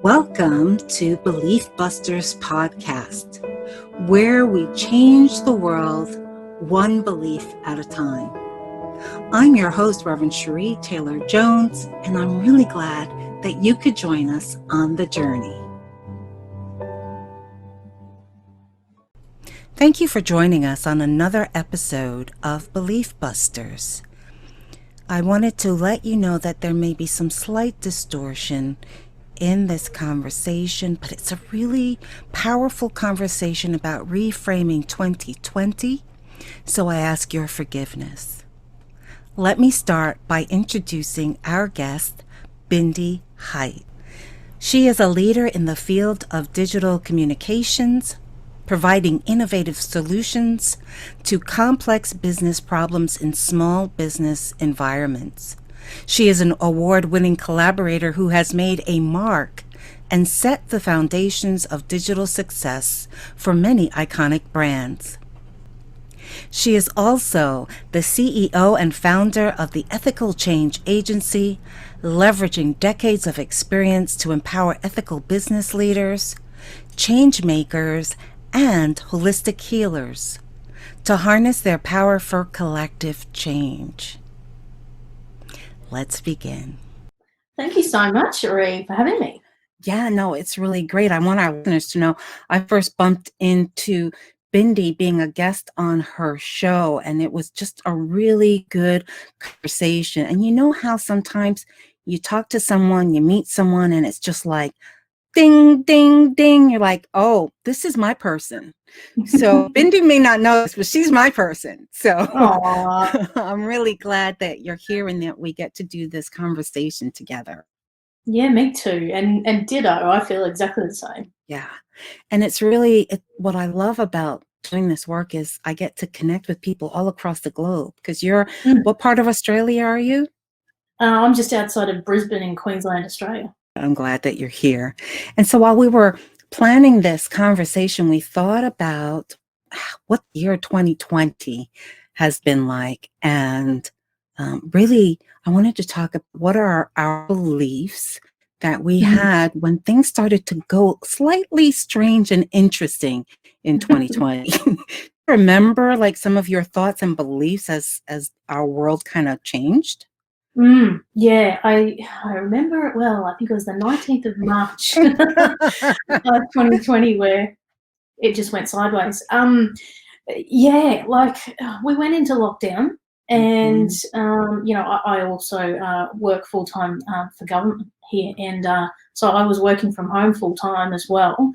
Welcome to Belief Busters podcast, where we change the world one belief at a time. I'm your host, Reverend Cherie Taylor Jones, and I'm really glad that you could join us on the journey. Thank you for joining us on another episode of Belief Busters. I wanted to let you know that there may be some slight distortion in this conversation, but it's a really powerful conversation about reframing 2020, so I ask your forgiveness. Let me start by introducing our guest, Bindi Heit. She is a leader in the field of digital communications, providing innovative solutions to complex business problems in small business environments. She is an award-winning collaborator who has made a mark and set the foundations of digital success for many iconic brands. She is also the CEO and founder of the Ethical Change Agency, leveraging decades of experience to empower ethical business leaders, change makers, and holistic healers to harness their power for collective change. Let's begin. Thank you so much, Cherie, for having me. Yeah, no, it's really great. I want our listeners to know I first bumped into Bindi being a guest on her show, and it was just a really good conversation. And you know how sometimes you talk to someone, you meet someone, and it's just like, ding, ding, ding. You're like, oh, this is my person. So Bindi may not know this, but she's my person. So I'm really glad that you're here and that we get to do this conversation together. Yeah, me too. And ditto, I feel exactly the same. Yeah. And it's really what I love about doing this work is I get to connect with people all across the globe. Because what part of Australia are you? I'm just outside of Brisbane in Queensland, Australia. I'm glad that you're here. And so while we were planning this conversation, we thought about what the year 2020 has been like. And really, I wanted to talk about what are our beliefs that we had when things started to go slightly strange and interesting in 2020. Remember like some of your thoughts and beliefs as our world kind of changed? Yeah, I remember it well. I think it was the 19th of March of 2020 where it just went sideways. Yeah, like we went into lockdown and, I also work full-time for government here. And so I was working from home full-time as well.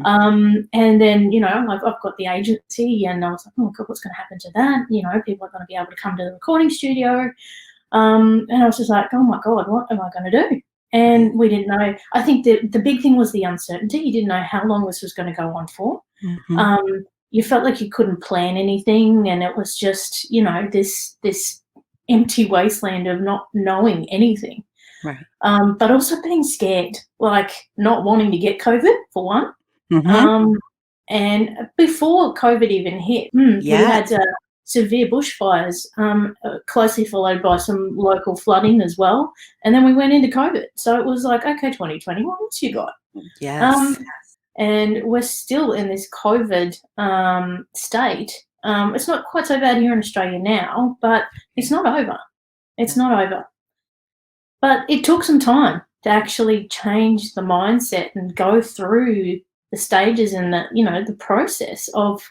And then, I've got the agency and I was like, oh, God, what's going to happen to that? People are going to be able to come to the recording studio. And I was just like, oh my God, what am I going to do? And we didn't know. I think the big thing was the uncertainty. You didn't know how long this was going to go on for. You felt like you couldn't plan anything, and it was just, this empty wasteland of not knowing anything. Right. But also being scared, like not wanting to get COVID for one. And before COVID even hit, we had severe bushfires, closely followed by some local flooding as well. And then we went into COVID. So it was like, okay, 2020, what else you got? Yes. And we're still in this COVID state. It's not quite so bad here in Australia now, but it's not over. It's not over. But it took some time to actually change the mindset and go through the stages and the process of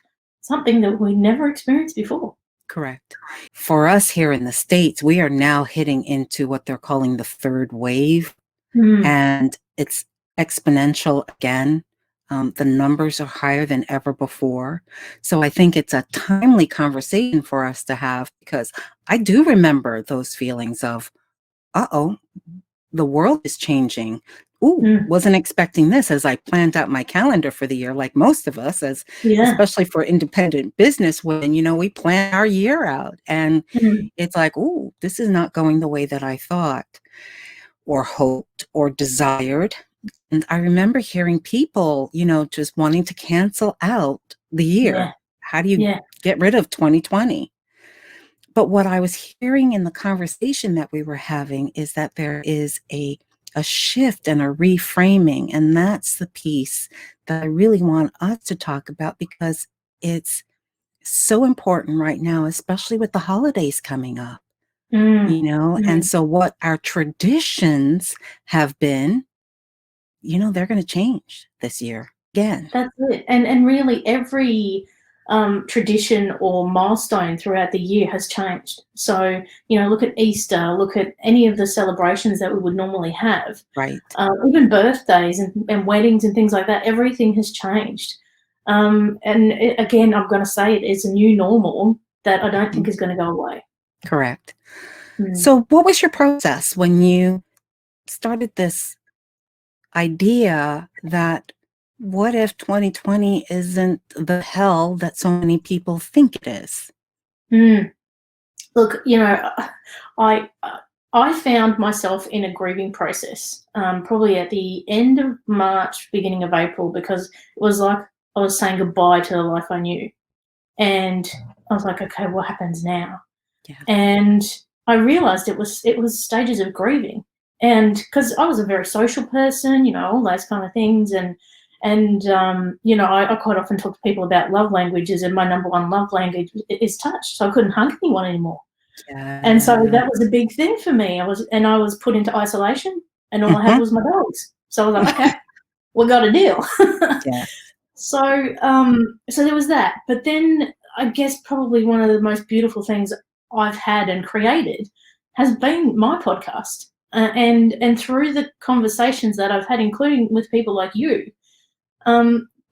something that we never experienced before. Correct. For us here in the States, we are now hitting into what they're calling the third wave, and it's exponential again. The numbers are higher than ever before. So I think it's a timely conversation for us to have, because I do remember those feelings of, uh-oh, the world is changing. Wasn't expecting this as I planned out my calendar for the year, like most of us, especially for independent business, when, we plan our year out and it's like, this is not going the way that I thought or hoped or desired. And I remember hearing people, just wanting to cancel out the year. Yeah. How do you get rid of 2020? But what I was hearing in the conversation that we were having is that there is a a shift and a reframing. And that's the piece that I really want us to talk about, because it's so important right now, especially with the holidays coming up, Mm, and so what our traditions have been, they're going to change this year again. that's it. And really every tradition or milestone throughout the year has changed. So, look at Easter, look at any of the celebrations that we would normally have, Right. even birthdays and weddings and things like that. Everything has changed. Again, I'm going to say it is a new normal that I don't think is going to go away. Correct. Mm. So what was your process when you started this idea that what if 2020 isn't the hell that so many people think it is? Look, I I found myself in a grieving process, probably at the end of March, beginning of April, because it was like I was saying goodbye to the life I knew, and I was like, okay, what happens now? Yeah. And I realized it was stages of grieving, and because I was a very social person, all those kind of things, I quite often talk to people about love languages, and my number one love language is touch, so I couldn't hug anyone anymore. And so Yeah. that was a big thing for me. I was put into isolation, and all I had Mhm. was my dogs. So I was like, okay, we got a deal. Yeah. So there was that. But then I guess probably one of the most beautiful things I've had and created has been my podcast. And through the conversations that I've had, including with people like you,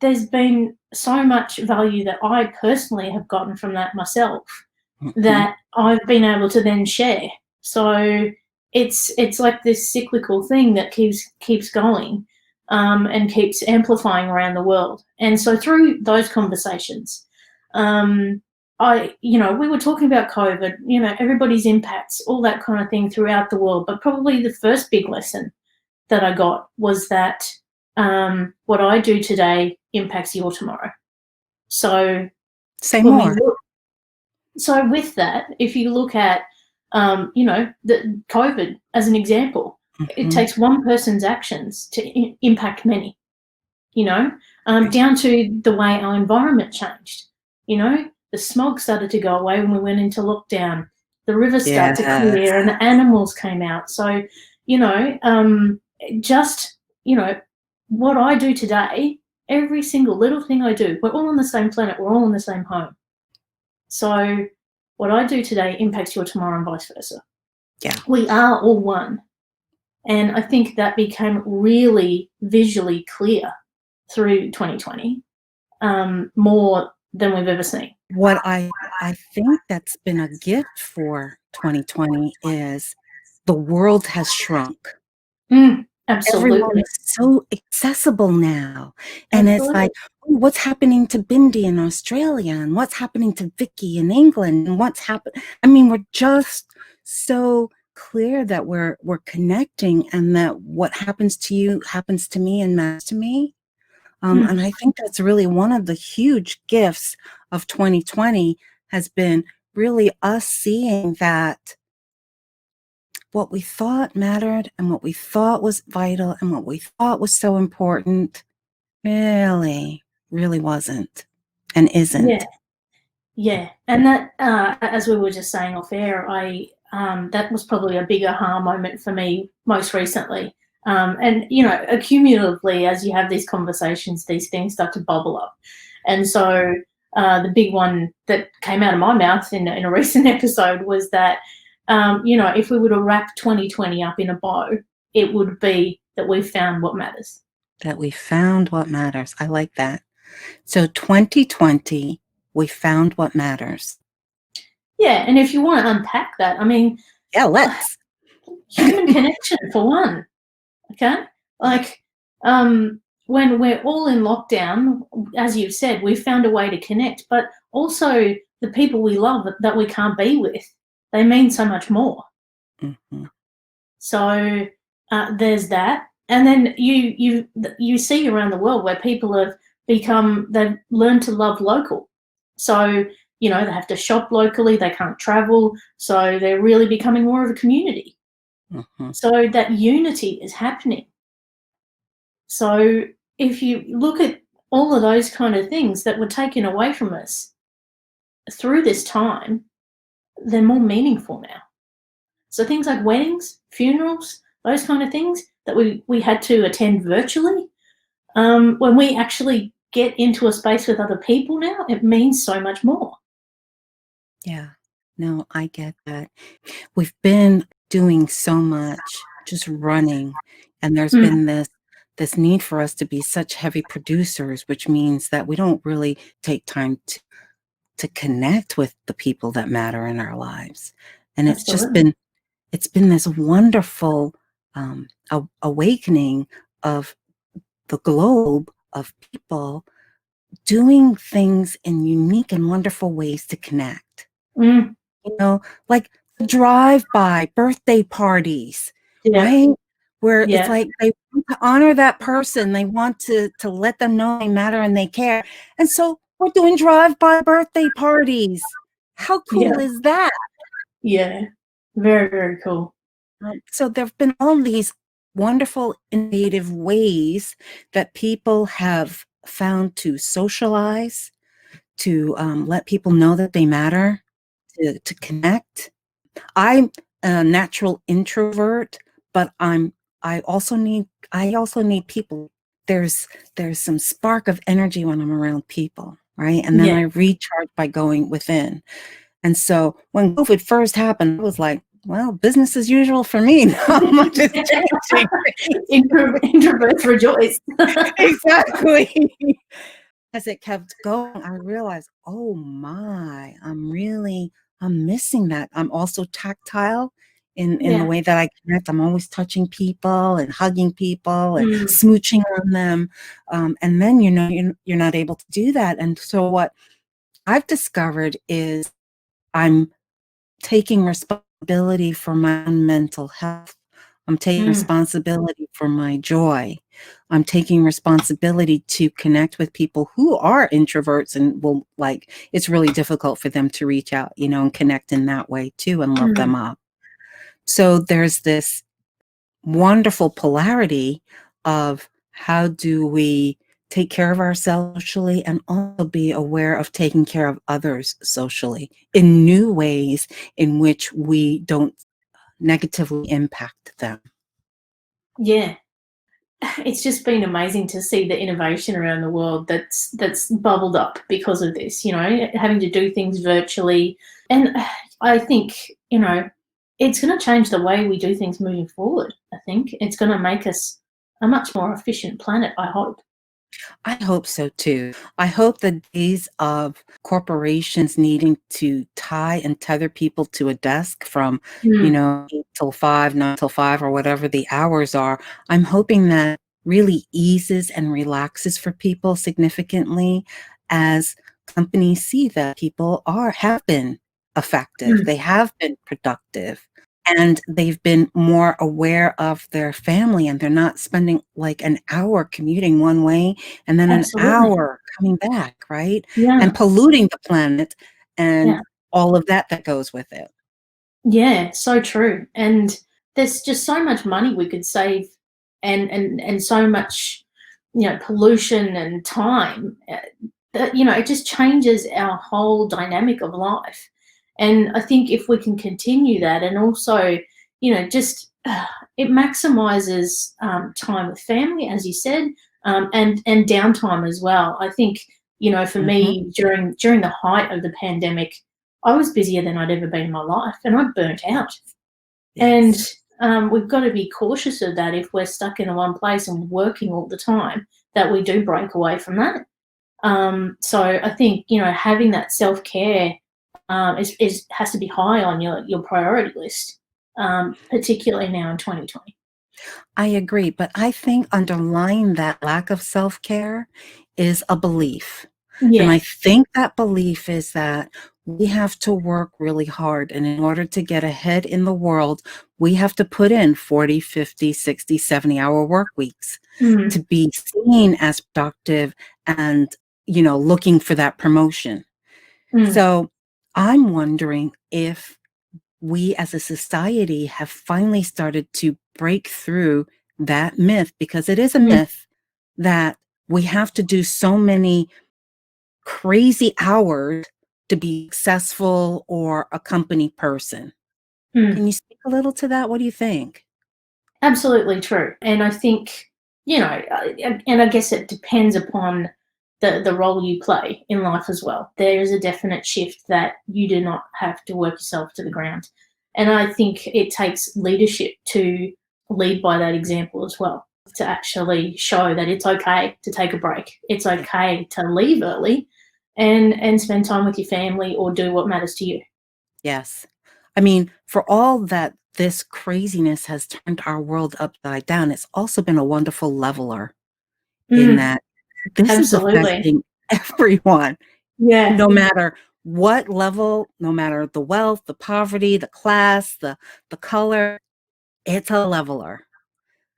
there's been so much value that I personally have gotten from that myself, Mhm. that I've been able to then share. So it's like this cyclical thing that keeps going, and keeps amplifying around the world. And so through those conversations, we were talking about COVID, everybody's impacts, all that kind of thing throughout the world. But probably the first big lesson that I got was that what I do today impacts your tomorrow. So Say when we more. look so with that, if you look at, the COVID as an example, it Mhm. takes one person's actions to impact many, Right. down to the way our environment changed. The smog started to go away when we went into lockdown. The rivers started to Yes. clear and the animals came out. So, you know, um, just, what I do today, every single little thing I do, we're all on the same planet, we're all in the same home. So what I do today impacts your tomorrow and vice versa. Yeah. We are all one. And I think that became really visually clear through 2020, more than we've ever seen. What I think that's been a gift for 2020 is the world has shrunk. Everyone Absolutely. is so accessible now. And it's Absolutely. like, "Oh, what's happening to Bindi in Australia? And what's happening to Vicky in England? And what's happened?" I mean, we're just so clear that we're connecting, and that what happens to you happens to me and matters to me. Mm, And I think that's really one of the huge gifts of 2020 has been really us seeing that what we thought mattered and what we thought was vital and what we thought was so important really, really wasn't and yeah. isn't. Yeah. And that, as we were just saying off air, that was probably a big aha moment for me most recently. And, accumulatively, as you have these conversations, these things start to bubble up. And so the big one that came out of my mouth in a recent episode was that, if we were to wrap 2020 up in a bow, it would be that we've found what matters. That we found what matters. I like that. So 2020, we found what matters. Yeah. And if you want to unpack that, I mean, Yeah, let's. human connection for one. Okay? Like, when we're all in lockdown, as you've said, we've found a way to connect, but also the people we love that we can't be with, they mean so much more. Mhm. So there's that, and then you see around the world where people they've learned to love local. So they have to shop locally, they can't travel, so they're really becoming more of a community. Mhm. So that unity is happening. So if you look at all of those kind of things that were taken away from us through this time, they're more meaningful now. So things like weddings, funerals, those kind of things that we had to attend virtually, when we actually get into a space with other people now, it means so much more. Yeah. No, I get that. We've been doing so much, just running, and there's Mm, been this need for us to be such heavy producers, which means that we don't really take time to connect with the people that matter in our lives. And absolutely. it's been this wonderful awakening of the globe of people doing things in unique and wonderful ways to connect. Mm, You know, like drive-by birthday parties, yeah, right? Where it's yeah, like they want to honor that person, they want to let them know they matter and they care, and so we're doing drive-by birthday parties. How yeah, cool is that? yeah. Very, very cool. So there've been all these wonderful, innovative ways that people have found to socialize, to, let people know that they matter, to connect. I'm a natural introvert, but I also need people. There's there's some spark of energy when I'm around people, right? And then Yeah. I recharge by going within. And so when COVID first happened, I was like, well, business as usual for me. Not much is changing. Introverts rejoice. Exactly. As it kept going, I realized, oh my, I'm missing that. I'm also tactile in the Yeah. way that I connect. I'm always touching people and hugging people and Mm, smooching on them. And then, you're not able to do that. And so what I've discovered is I'm taking responsibility for my own mental health. I'm taking mm, responsibility for my joy. I'm taking responsibility to connect with people who are introverts and will like it's really difficult for them to reach out, and connect in that way too and love mm. them up. So there's this wonderful polarity of how do we take care of ourselves socially and also be aware of taking care of others socially in new ways in which we don't negatively impact them. Yeah. It's just been amazing to see the innovation around the world that's bubbled up because of this, having to do things virtually. And I think, it's going to change the way we do things moving forward. I think it's going to make us a much more efficient planet, I hope. I hope so too. I hope the days of corporations needing to tie and tether people to a desk from, Mm, 8 till 5, 9 till 5, or whatever the hours are, I'm hoping that really eases and relaxes for people significantly as companies see that people have been effective, mm, they have been productive. And they've been more aware of their family, and they're not spending, like, an hour commuting one way and then an absolutely. hour coming back, right? Yeah. And polluting the planet Yeah. and all of that goes with it. Yeah, so true. And there's just so much money we could save and so much, pollution and time that, it just changes our whole dynamic of life. And I think if we can continue that and also, just it maximizes time with family, as you said, and downtime as well. I think, for Mhm. me during the height of the pandemic, I was busier than I'd ever been in my life, and I burnt out. And Yes. we've got to be cautious of that if we're stuck in one place and working all the time, that we do break away from that. So I think having that self care is has to be high on your priority list, particularly now in 2020. I agree, but I think underlying that lack of self-care is a belief. And Yeah. I think that belief is that we have to work really hard, and in order to get ahead in the world, we have to put in 40, 50, 60, 70-hour work weeks to Mm, be seen as productive and, looking for that promotion. mm, So, I'm wondering if we as a society have finally started to break through that myth, because it is a myth that we have to do so many crazy hours to be successful or a company person. Mm. Can you speak a little to that? What do you think? Absolutely true. And I think, and I guess it depends upon the role you play in life as well. There is a definite shift that you do not have to work yourself to the ground. And I think it takes leadership to lead by that example as well, to actually show that it's okay to take a break. It's okay to leave early and spend time with your family or do what matters to you. Yes. I mean, for all that this craziness has turned our world upside down, it's also been a wonderful leveler in Mm, that this is absolutely. affecting everyone, Yeah. no matter what level, no matter the wealth, the poverty, the class, the color, it's a leveler.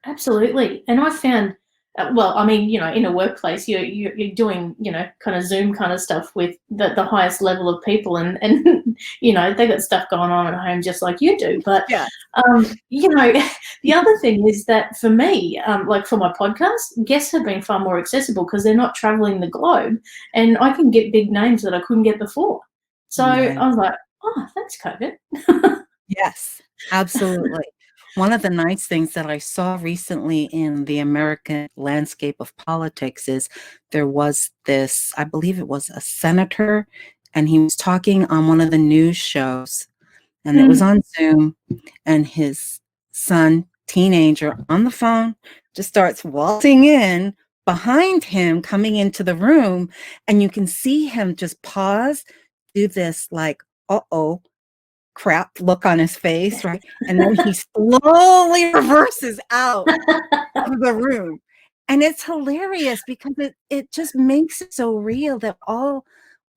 Absolutely. And I found, well, I mean, in a workplace, you're doing, kind of Zoom kind of stuff with the highest level of people, and they got stuff going on at home just like you do. But Yes. the other thing is that for me, like for my podcast, guests have been far more accessible because they're not traveling the globe, and I can get big names that I couldn't get before. So Nice. I was like, oh, thanks, COVID. Yes, absolutely. One of the nice things that I saw recently in the American landscape of politics is there was this, I believe it was a senator, and he was talking on one of the news shows, and it was Mm. on Zoom, and his son, teenager, on the phone, just starts waltzing in behind him, coming into the room, and you can see him just pause, do this like, uh-oh, crap look on his face, right? And then he slowly reverses out of the room. And it's hilarious because it just makes it so real that all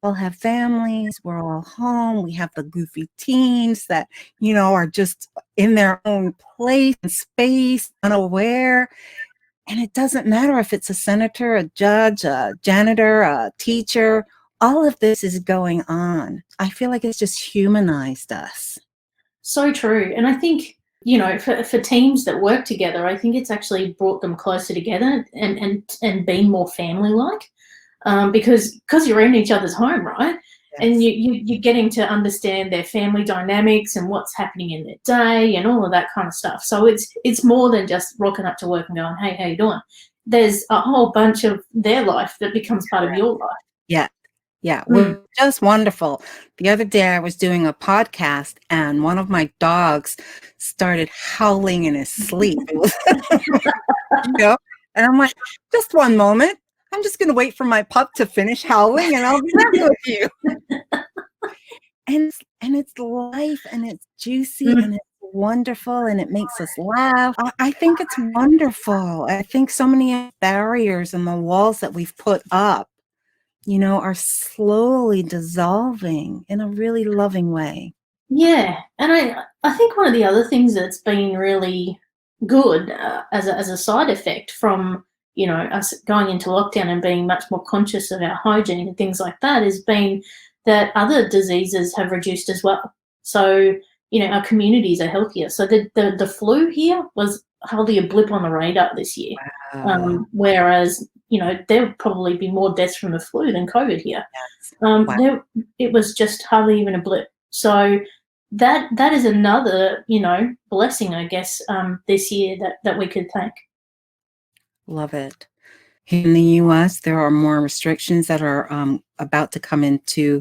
have families, we're all home, we have the goofy teens that, are just in their own place and space, unaware. And it doesn't matter if it's a senator, a judge, a janitor, a teacher, all of this is going on. I feel like it's just humanized us. So true. And I think, for teams that work together, I think it's actually brought them closer together and been more family like, because you're in each other's home, right? And Yes. you're getting to understand their family dynamics and what's happening in their day and all of that kind of stuff. So it's more than just rocking up to work and going, hey, how you doing? There's a whole bunch of their life that becomes part of your life. Yeah. Yeah. Mm. Well, just wonderful. The other day I was doing a podcast and one of my dogs started howling in his sleep. It was, you know, and I'm like, just one moment. I'm just going to wait for my pup to finish howling and I'll be back with you. And it's life and it's juicy and Mm. it's wonderful and it makes us laugh. I think it's wonderful. I think so many barriers and the walls that we've put up, are slowly dissolving in a really loving way. Yeah, and I think one of the other things that's been really good, as a side effect from, us going into lockdown and being much more conscious of our hygiene and things like that, has been that other diseases have reduced as well. So, our communities are healthier. So the flu here was hardly a blip on the radar this year. Wow. Whereas, there would probably be more deaths from the flu than COVID here. Yes. Wow. It was just hardly even a blip. So that is another, blessing, I guess, this year that we could thank. Love it. Here in the US, there are more restrictions that are about to come into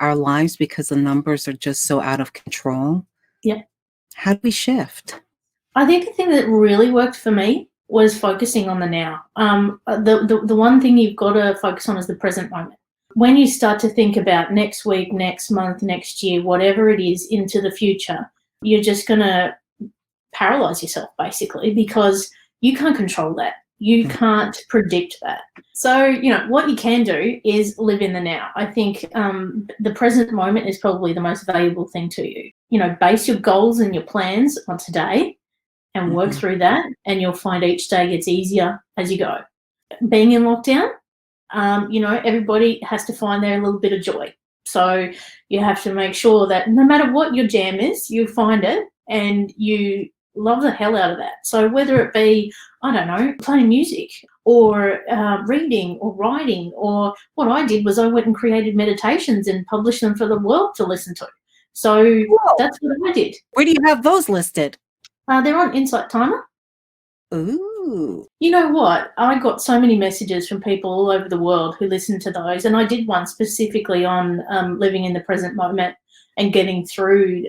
our lives because the numbers are just so out of control. Yeah. How do we shift? I think the thing that really worked for me was focusing on the now. The one thing you've got to focus on is the present moment. When you start to think about next week, next month, next year, whatever it is into the future, you're just going to paralyze yourself basically because you can't control that. You can't predict that. So, what you can do is live in the now. I think the present moment is probably the most valuable thing to you. Base your goals and your plans on today and work Mhm. through that, and you'll find each day gets easier as you go. Being in lockdown, everybody has to find their little bit of joy. So you have to make sure that no matter what your jam is, you find it and you love the hell out of that. So whether it be, I don't know, playing music or reading or writing, or what I did was I went and created meditations and published them for the world to listen to. So Whoa. that's what I did. Where do you have those listed? They're on Insight Timer. Ooh. You know what? I got so many messages from people all over the world who listened to those, and I did one specifically on living in the present moment and getting through,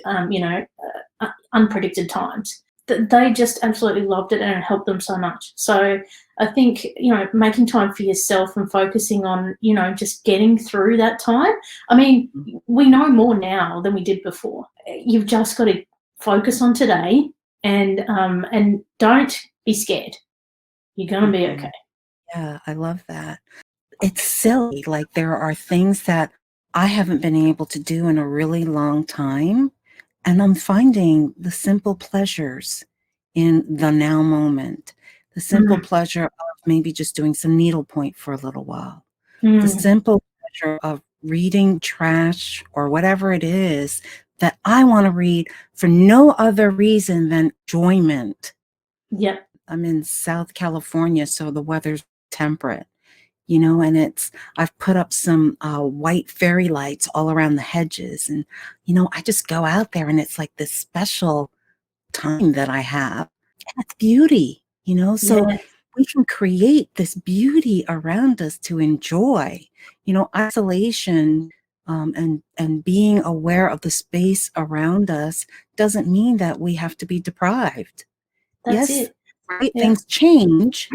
unpredicted times. They just absolutely loved it, and it helped them so much. So I think, making time for yourself and focusing on, just getting through that time. I mean, we know more now than we did before. You've just got to focus on today, and don't be scared. You're going to be okay. Yeah, I love that. It's silly. Like, there are things that I haven't been able to do in a really long time, and I'm finding the simple pleasures in the now moment. The simple pleasure of maybe just doing some needlepoint for a little while. The simple pleasure of reading trash or whatever it is that I want to read for no other reason than enjoyment. Yep. I'm in South California, so the weather's temperate, and I've put up some white fairy lights all around the hedges. And, I just go out there and it's like this special time that I have. And it's beauty, so Yeah, we can create this beauty around us to enjoy. Isolation and being aware of the space around us doesn't mean that we have to be deprived. that's Yes, it. right? Yeah. Things change,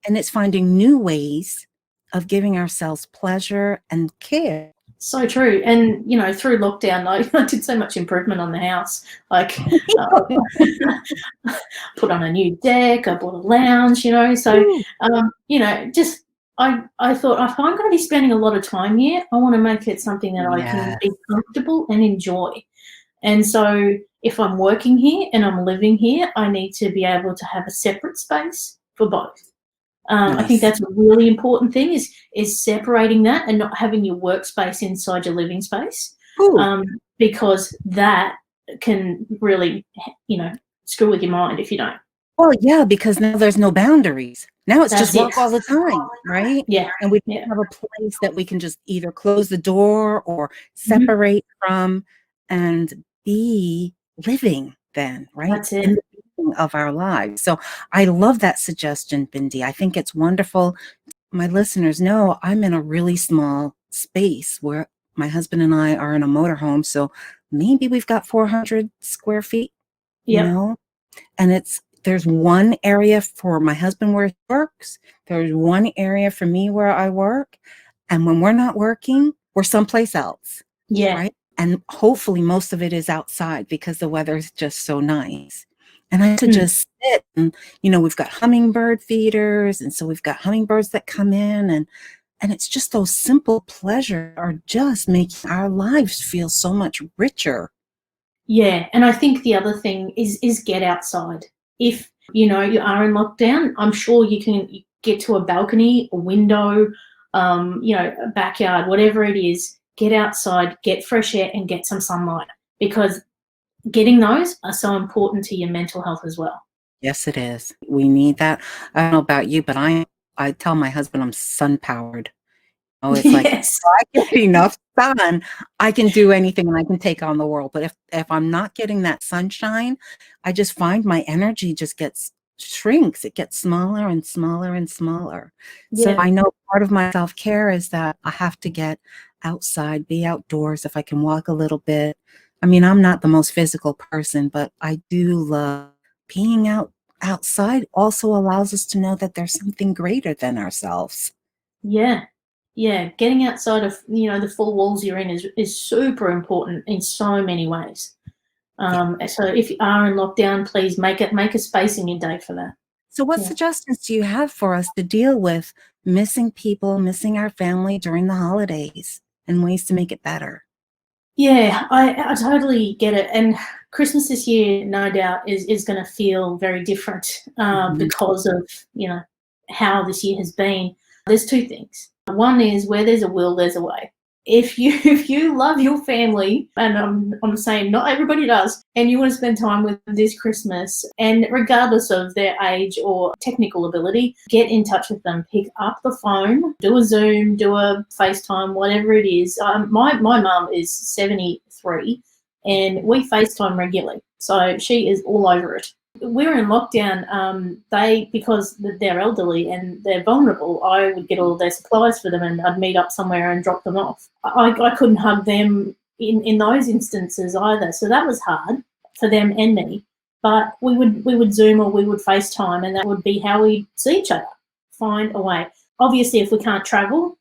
and it's finding new ways of giving ourselves pleasure and care. So true. And, through lockdown, I did so much improvement on the house. Like, put on a new deck, I bought a lounge, So, Ooh, just I thought, if I'm going to be spending a lot of time here, I want to make it something that I can yes, be comfortable and enjoy. And so if I'm working here and I'm living here, I need to be able to have a separate space for both. I think nice. that's a really important thing is separating that and not having your workspace inside your living space, Ooh, because that can really, screw with your mind if you don't. well, yeah, because now there's no boundaries. Now it's just That's it. work all the time, right? Yeah, And we yeah. don't have a place that we can just either close the door or Mhm. separate from and be living then, right? That's it. In the beginning of our lives. So I love that suggestion, Bindi. I think it's wonderful. My listeners know I'm in a really small space where my husband and I are in a motorhome. So maybe we've got 400 square feet, you Yep. know, and there's one area for my husband where he works. There's one area for me where I work. And when we're not working, we're someplace else, Yeah. right? And hopefully most of it is outside because the weather is just so nice. And I to Mm. just sit and, we've got hummingbird feeders. And so we've got hummingbirds that come in and it's just those simple pleasures are just making our lives feel so much richer. Yeah, and I think the other thing is get outside. If, you are in lockdown, I'm sure you can get to a balcony, a window, a backyard, whatever it is, get outside, get fresh air and get some sunlight, because getting those are so important to your mental health as well. Yes, it is. We need that. I don't know about you, but I tell my husband I'm sun powered. Oh, it's like if Yes. I get enough sun, I can do anything and I can take on the world. But if I'm not getting that sunshine, I just find my energy just gets shrinks. It gets smaller and smaller and smaller. So Yeah. I know part of my self-care is that I have to get outside, be outdoors if I can walk a little bit. I mean, I'm not the most physical person, but I do love being outside also allows us to know that there's something greater than ourselves. Yeah. Yeah. Getting outside of, the four walls you're in is super important in so many ways. Yeah. So if you are in lockdown, please make a space in your day for that. So what Yeah. suggestions do you have for us to deal with missing people, missing our family during the holidays and ways to make it better? Yeah, I totally get it. And Christmas this year, no doubt, is going to feel very different Mhm. because of, how this year has been. There's two things. One is, where there's a will, there's a way. if you love your family, and I'm saying not everybody does, and you want to spend time with them this Christmas, and regardless of their age or technical ability, get in touch with them. Pick up the phone, do a Zoom, do a FaceTime, whatever it is. My mum is 73, and we FaceTime regularly, so she is all over it. We're in lockdown. Because they're elderly and they're vulnerable, I would get all their supplies for them, and I'd meet up somewhere and drop them off. I couldn't hug them in those instances either, so that was hard for them and me. But we would Zoom or we would FaceTime, and that would be how we see each other. Find a way. Obviously, if we can't travel,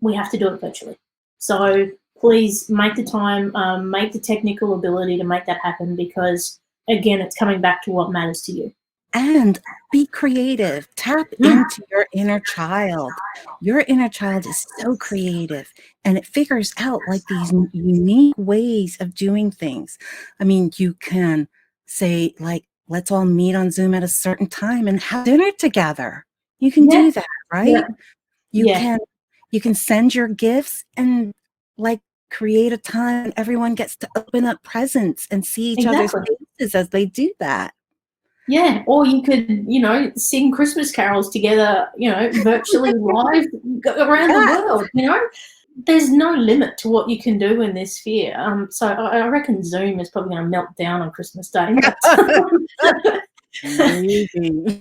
we have to do it virtually. So please make the time, make the technical ability to make that happen, because again, it's coming back to what matters to you. And be creative. Tap into your inner child. Your inner child is so creative, and it figures out like these unique ways of doing things. I mean, you can say, like, let's all meet on Zoom at a certain time and have dinner together. You can do that, right? Yeah. You can send your gifts and like create a time everyone gets to open up presents and see each other's faces as they do that. Yeah, or you could, sing Christmas carols together, virtually live around the world, There's no limit to what you can do in this sphere. So I reckon Zoom is probably going to melt down on Christmas Day. Maybe.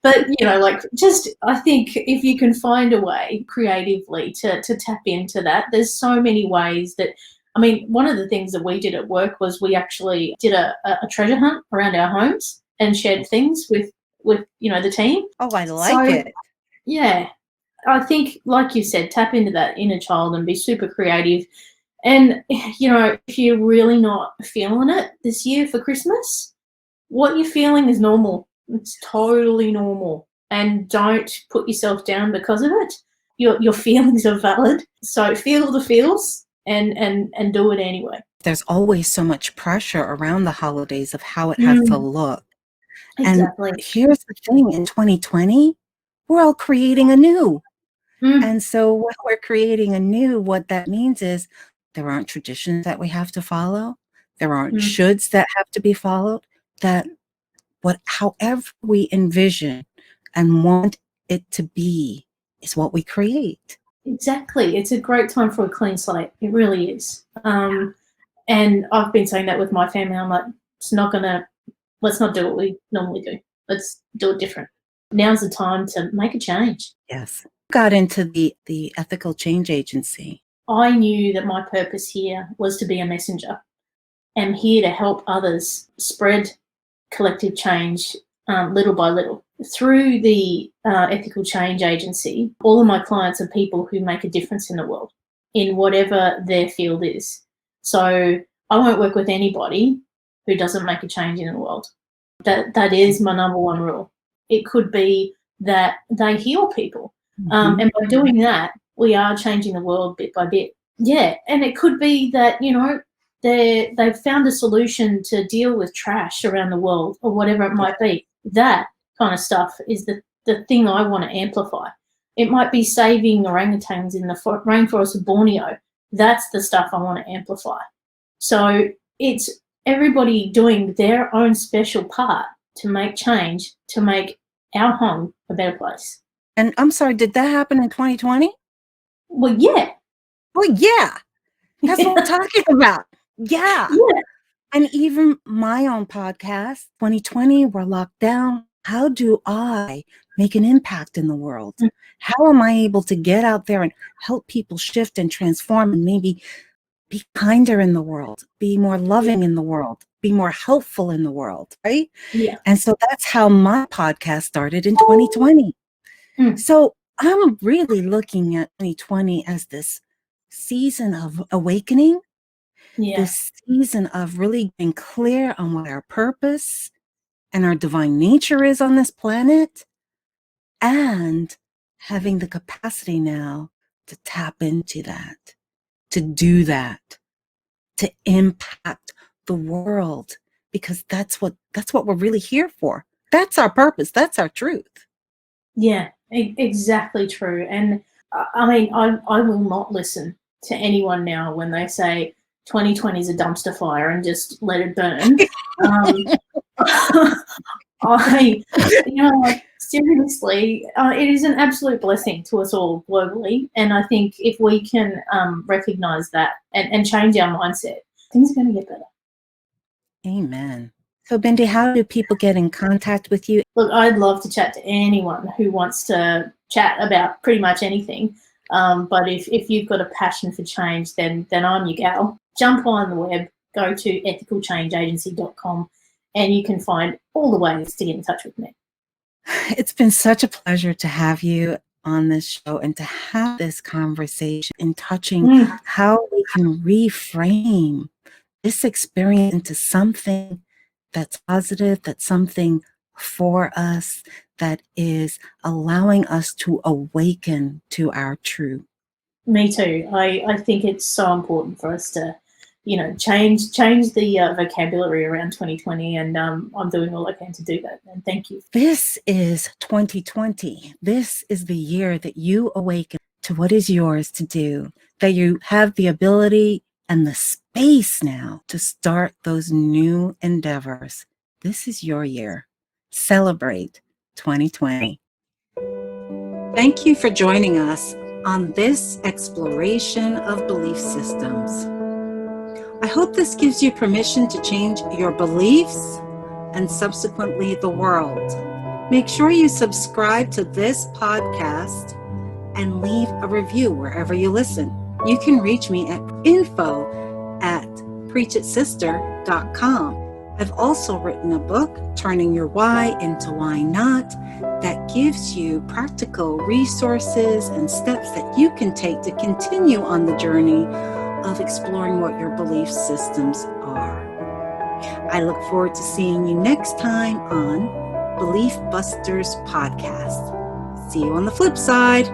But, I think if you can find a way creatively to tap into that, there's so many ways that, one of the things that we did at work was we actually did a treasure hunt around our homes and shared things with the team. Oh, I like it. Yeah. I think, like you said, tap into that inner child and be super creative. And, if you're really not feeling it this year for Christmas, what you're feeling is normal. It's totally normal. And don't put yourself down because of it. Your feelings are valid. So feel the feels and do it anyway. There's always so much pressure around the holidays of how it has to look. Exactly. And here's the thing, in 2020, we're all creating anew. And so when we're creating anew, what that means is there aren't traditions that we have to follow. There aren't shoulds that have to be followed. However we envision and want it to be is what we create. Exactly. It's a great time for a clean slate. It really is. And I've been saying that with my family. I'm like, let's not do what we normally do. Let's do it different. Now's the time to make a change. Yes. Got into the Ethical Change Agency. I knew that my purpose here was to be a messenger. I'm here to help others spread collective change little by little. Through the Ethical Change Agency, all of my clients are people who make a difference in the world, in whatever their field is. So I won't work with anybody who doesn't make a change in the world. That is my number one rule. It could be that they heal people. And by doing that, we are changing the world bit by bit. Yeah, and it could be that, they've found a solution to deal with trash around the world or whatever it might be. That kind of stuff is the thing I want to amplify. It might be saving orangutans in the rainforest of Borneo. That's the stuff I want to amplify. So it's everybody doing their own special part to make change, to make our home a better place. And I'm sorry, did that happen in 2020? Well, yeah. Well, yeah. That's what we're talking about. Yeah. And even my own podcast, 2020, we're locked down. How do I make an impact in the world? How am I able to get out there and help people shift and transform and maybe be kinder in the world, be more loving in the world, be more helpful in the world, right? Yeah. And so that's how my podcast started in 2020. So I'm really looking at 2020 as this season of awakening, this season of really being clear on what our purpose and our divine nature is on this planet, and having the capacity now to tap into that, to do that, to impact the world, because that's what we're really here for. That's our purpose. That's our truth. Yeah, exactly true. And I mean, I will not listen to anyone now when they say 2020 is a dumpster fire and just let it burn. Like, seriously, it is an absolute blessing to us all globally. And I think if we can recognize that and change our mindset, things are going to get better. Amen. So, Bindi, how do people get in contact with you? Look, I'd love to chat to anyone who wants to chat about pretty much anything. But if you've got a passion for change, then I'm your gal. Jump on the web, go to ethicalchangeagency.com, and you can find all the ways to get in touch with me. It's been such a pleasure to have you on this show and to have this conversation in touching how we can reframe this experience into something that's positive, that's something for us, that is allowing us to awaken to our truth. Me too. I think it's so important for us to, change the vocabulary around 2020, and I'm doing all I can to do that. And thank you. This is 2020. This is the year that you awaken to what is yours to do, that you have the ability and the space now to start those new endeavors. This is your year. Celebrate 2020. Thank you for joining us on this exploration of belief systems. I hope this gives you permission to change your beliefs and subsequently the world. Make sure you subscribe to this podcast and leave a review wherever you listen. You can reach me at info@preachitsister.com. I've also written a book, Turning Your Why into Why Not, that gives you practical resources and steps that you can take to continue on the journey of exploring what your belief systems are. I look forward to seeing you next time on Belief Busters Podcast. See you on the flip side.